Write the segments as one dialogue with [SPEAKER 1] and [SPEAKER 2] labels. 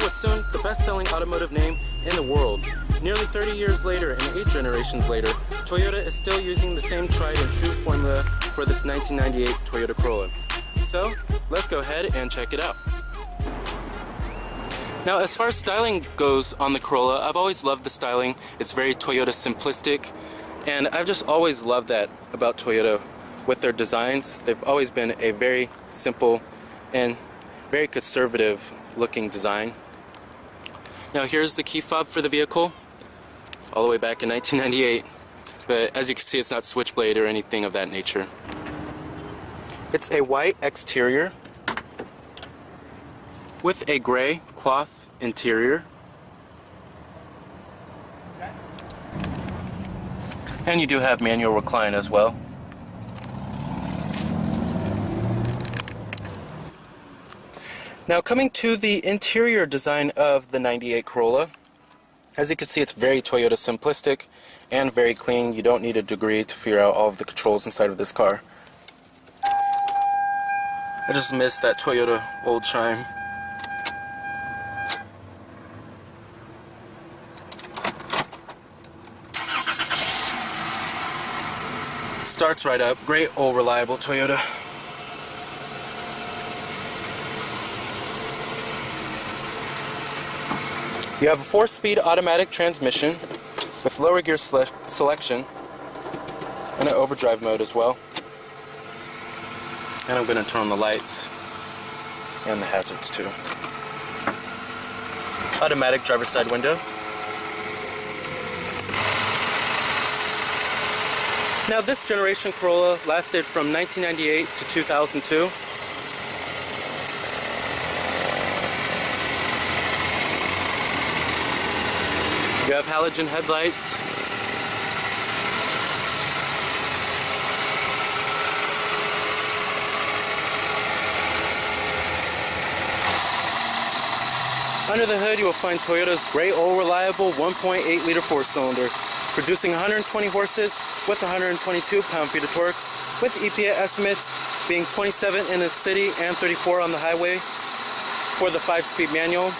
[SPEAKER 1] was soon the best-selling automotive name in the world. Nearly 30 years later and 8 generations later, Toyota is still using the same tried and true formula for this 1998 Toyota Corolла. So, let's go ahead and check it out. Now, as far as styling goes on the Corolла, I've always loved the styling. It's very Toyota simplistic, and I've just always loved that about Toyota with their designs. They've always been a very simple and very conservative looking design. Now, here's the key fob for the vehicle, all the way back in 1998. But as you can see, it's not switchblade or anything of that nature. It's a white exterior with a gray cloth interior. And you do have manual recline as well. Now, coming to the interior design of the 98 Corollla, as you can see, it's very Toyota simplistic and very clean. You don't need a degree to figure out all of the controls inside of this car. I just miss that Toyota old chime. Starts right up. Great old reliable Toyota. You have a 4-speed automatic transmission with lower gear selection and an overdrive mode as well. And I'm going to turn on the lights and the hazards too. Automatic driver's side window. Now, this generation Corollla lasted from 1998 to 2002. You have halogen headlights. Under the hood, you will find Toyota's great old reliable 1.8-liter 4-cylinder, producing 120 horses with 122 pound-feet of torque, with EPA estimates being 27 in the city and 34 on the highway for the 5-speed manual.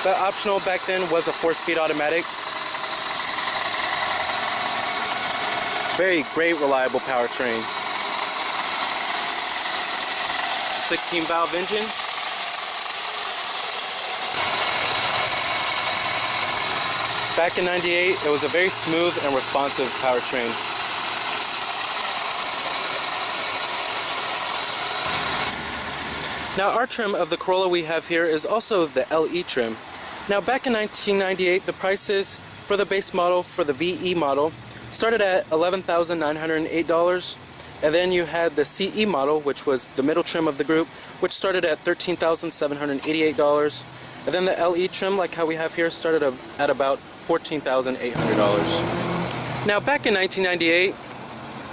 [SPEAKER 1] But optional back then was a 4-speed automatic. Very great reliable powertrain. 16-valve engine. Back in '98, it was a very smooth and responsive powertrain. Now, our trim of the Corollla we have here is also the LE trim. Now, back in 1998, the prices for the base model for the VE model started at $11,908, and then you had the CE model, which was the middle trim of the group, which started at $13,788, and then the LE trim, like how we have here, started at about $14,800. Now, back in 1998,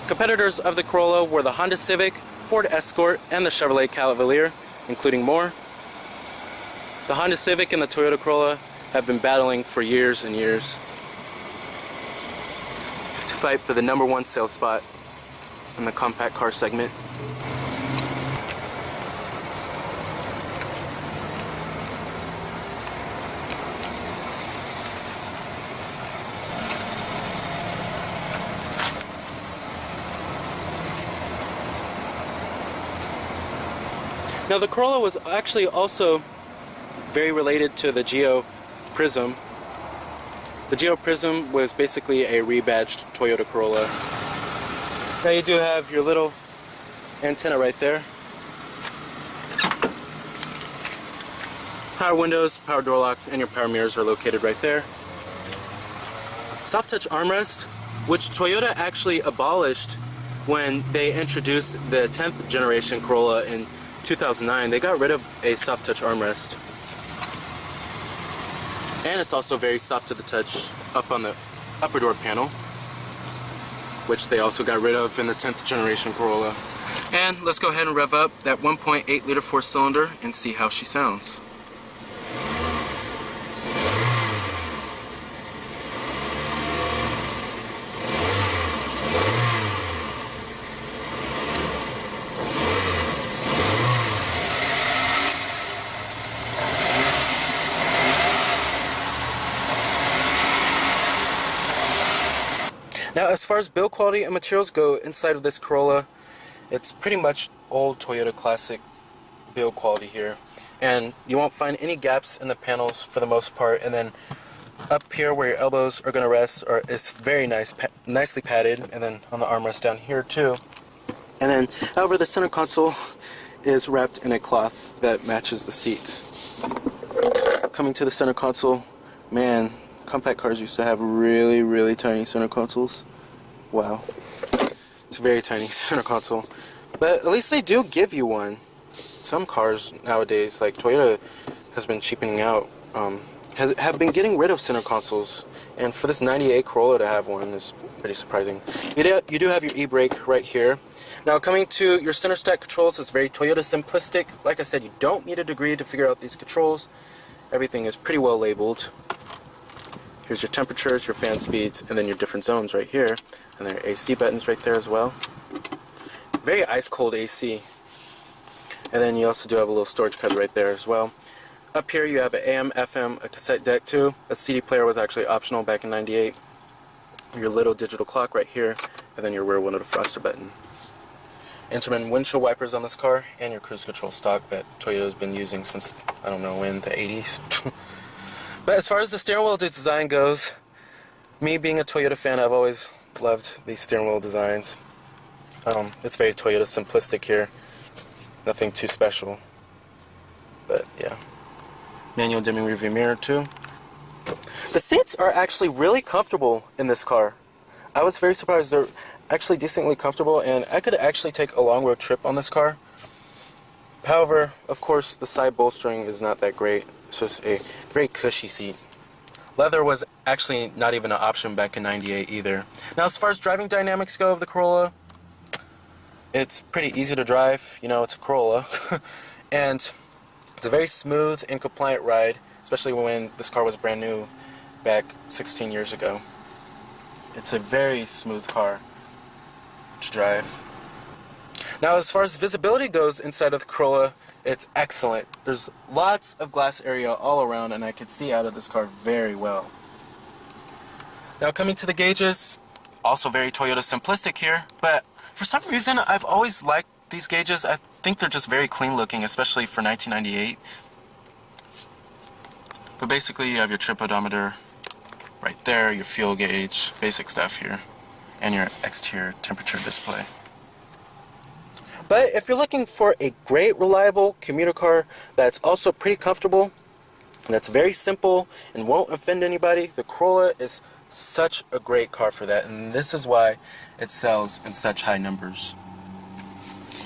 [SPEAKER 1] competitors of the Corollla were the Honda Civic, Ford Escort, and the Chevrolet Cavalier, including more. The Honda Civic and the Toyota Corollla have been battling for years and years to fight for the #1 sales spot in the compact car segment. Now, the Corollla was actually also very related to the Geo Prism. The Geo Prism was basically a rebadged Toyota Corollla. Now, you do have your little antenna right there. Power windows, power door locks, and your power mirrors are located right there. Soft touch armrest, which Toyota actually abolished when they introduced the 10th generation Corollla in 2009. They got rid of a soft touch armrest. And it's also very soft to the touch up on the upper door panel, which they also got rid of in the 10th generation Corollla. And let's go ahead and rev up that 1.8-liter 4-cylinder and see how she sounds. Now, as far as build quality and materials go inside of this Corolla, it's pretty much old Toyota classic build quality here. And you won't find any gaps in the panels for the most part. And then up here where your elbows are going to rest, it's very nice, nicely padded. And then on the armrest down here too. And then, however, the center console is wrapped in a cloth that matches the seats. Coming to the center console, man, compact cars used to have really, really tiny center consoles. Wow. It's a very tiny center console. But at least they do give you one. Some cars nowadays, like Toyota, has been cheapening out, have been getting rid of center consoles. And for this 98 Corolla to have one is pretty surprising. You do have your e-brake right here. Now coming to your center stack controls, it's very Toyota simplistic. Like I said, you don't need a degree to figure out these controls. Everything is pretty well labeled. Here's your temperatures, your fan speeds, and then your different zones right here. And there are AC buttons right there as well. Very ice cold AC. And then you also do have a little storage cubby right there as well. Up here you have an AM, FM, a cassette deck too. A CD player was actually optional back in '98. Your little digital clock right here, and then your rear window defroster button. Intermittent windshield wipers on this car, and your cruise control stock that Toyota has been using since, I don't know when, the 80s. But as far as the steering wheel design goes, me being a Toyota fan, I've always loved these steering wheel designs. It's very Toyota simplistic here. Nothing too special. But yeah. Manual dimming rearview mirror too. The seats are actually really comfortable in this car. I was very surprised. They're actually decently comfortable, and I could actually take a long road trip on this car. However, of course, the side bolstering is not that great. It's just a very cushy seat. Leather was actually not even an option back in '98 either. Now, as far as driving dynamics go of the Corolla, it's pretty easy to drive. You know, it's a Corolla. And it's a very smooth and compliant ride, especially when this car was brand new back 16 years ago. It's a very smooth car to drive. Now, as far as visibility goes inside of the Corolla, it's excellent. There's lots of glass area all around, and I can see out of this car very well. Now, coming to the gauges, also very Toyota simplistic here, but for some reason I've always liked these gauges. I think they're just very clean looking, especially for 1998. But basically you have your trip odometer right there, your fuel gauge, basic stuff here, and your exterior temperature display. But if you're looking for a great, reliable commuter car that's also pretty comfortable, that's very simple and won't offend anybody, the Corolla is such a great car for that, and this is why it sells in such high numbers.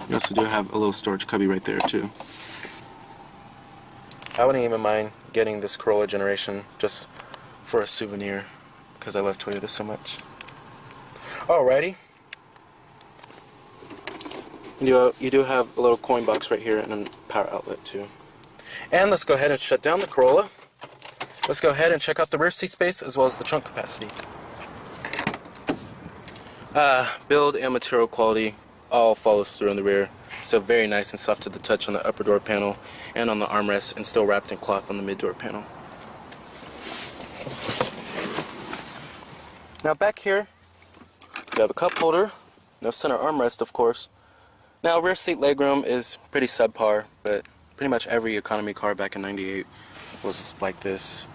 [SPEAKER 1] You also do have a little storage cubby right there too. I wouldn't even mind getting this Corolla generation just for a souvenir, because I love Toyota so much. Alrighty. You do have a little coin box right here and a power outlet too. And let's go ahead and shut down the Corolla. Let's go ahead and check out the rear seat space as well as the trunk capacity. Build and material quality all follows through in the rear. So very nice and soft to the touch on the upper door panel and on the armrest, and still wrapped in cloth on the mid door panel. Now back here, you have a cup holder, no center armrest of course. Now rear seat legroom is pretty subpar, but pretty much every economy car back in '98 was like this.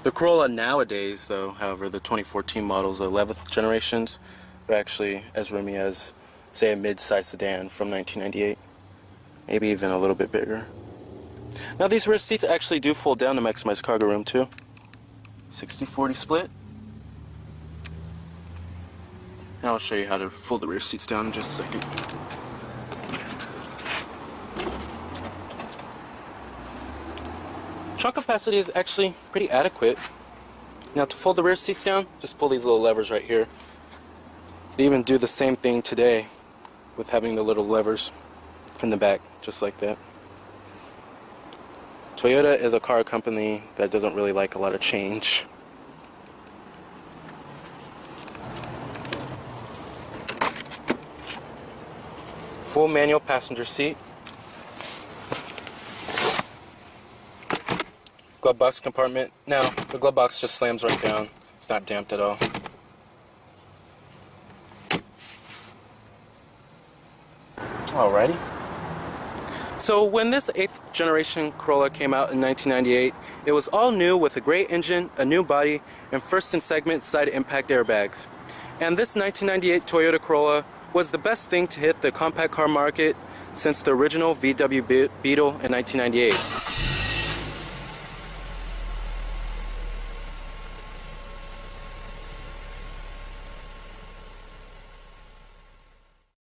[SPEAKER 1] The Corolla nowadays though, however, the 2014 models, the 11th generations, are actually as roomy as, say, a mid-size sedan from 1998. Maybe even a little bit bigger. Now these rear seats actually do fold down to maximize cargo room too. 60-40 split. And I'll show you how to fold the rear seats down in just a second. Trunk capacity is actually pretty adequate. Now to fold the rear seats down, just pull these little levers right here. They even do the same thing today with having the little levers in the back, just like that. Toyota is a car company that doesn't really like a lot of change. Full manual passenger seat. Glove box compartment. Now, the glove box just slams right down. It's not damped at all. Alrighty. So when this 8th generation Corolla came out in 1998, it was all new with a great engine, a new body, and first in segment side impact airbags. And this 1998 Toyota Corolla was the best thing to hit the compact car market since the original VW Beetle in 1998.